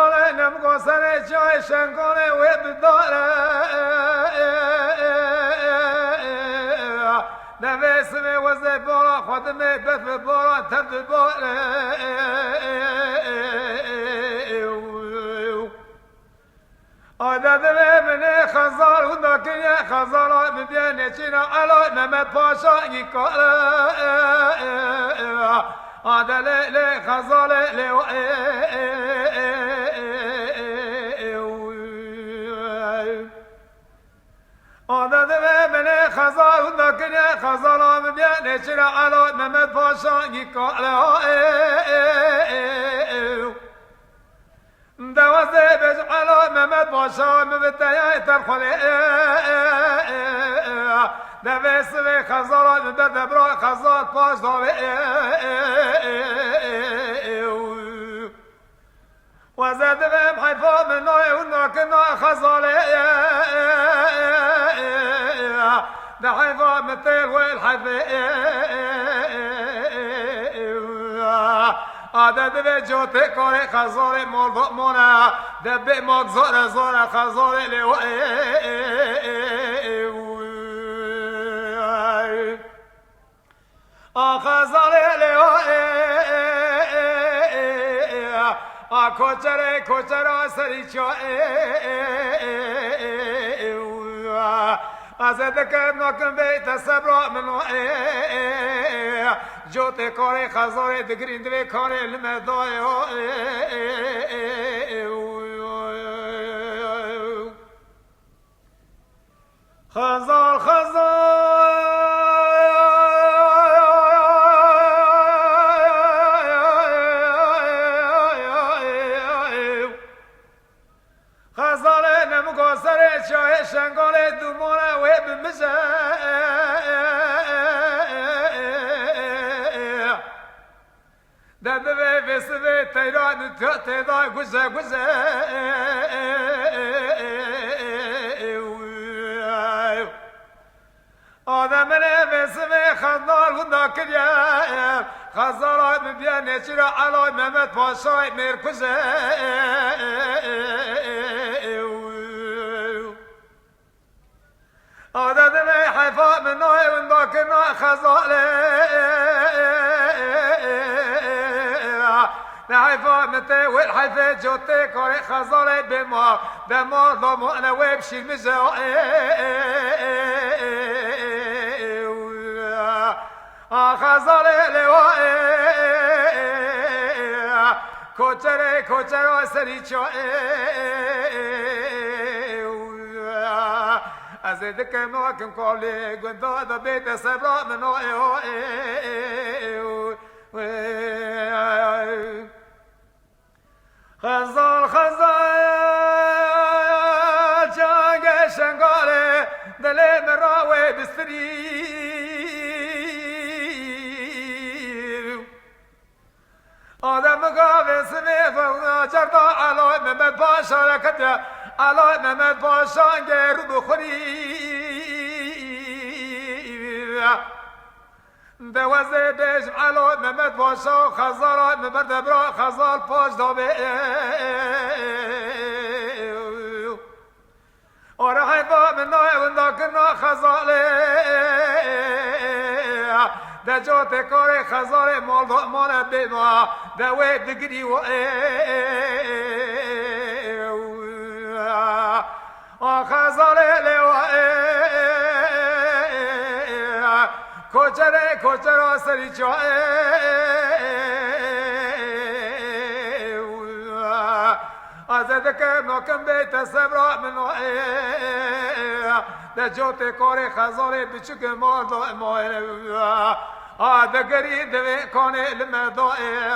خزانه نمگو سر جای شنگانه و بداره نویسمه وزه بارا خودمه بف بارا تبد باره آداد من خزار و داکیه خزارا ببینه چینا علا محمد پاشا یکاره آدال لی خزال لی آداد من خزار و داکیه خزارا ببینه چینا علا محمد پاشا یکاره دوازه بجعل محمد باشا مبتيا ترخلي دويس في خزارات بدبرا خزار باش ضوي وزاد بهم حيفا من نوي ونكنا خزالي ده حيفا متيل والحيفي عدد به جوته کار خزار مال مانا دبه مال زار خزار لیو خزار لیو کوچره سری چو ازدك نكن بيت صبر منو جوت كوري خزاري دغرين دبي كوري المدوي خزار خزار نمگو سر چای شنگال دومانه و بمزه داده به بسه تیران تیدا گوزه آدم نه بسه خندار خدا کریم خزارات مبینه چرا علای محمد پاشای مرکزه آداد می حیفا من نوی ونداکنا خزاله نحيفا متى والحيفا جوتي كوري خزاله بما ضمو انا ويبشي المزاو خزاله لوا كوچره سريچو از دک نوکم کولی گندا د بیت صبر منو خزال جنگ شنگاله دل مراوی بستری آدم گاوه سمی فوق چردا علای محمد پاشا رکت علای محمد پاشا گرو بخوری دوازه بیش علای محمد پاشا خزارای مبرد برا خزار پاش دابه آره حیفا من نای ونداکنا خزاله ده جات کار خزار مال بیما ده وی دگری و خزار لیو کوچره سری چو ازدک نکم بیت صبر منو ده جات کار خزار بچک مال دگری دوی کانه لمدائه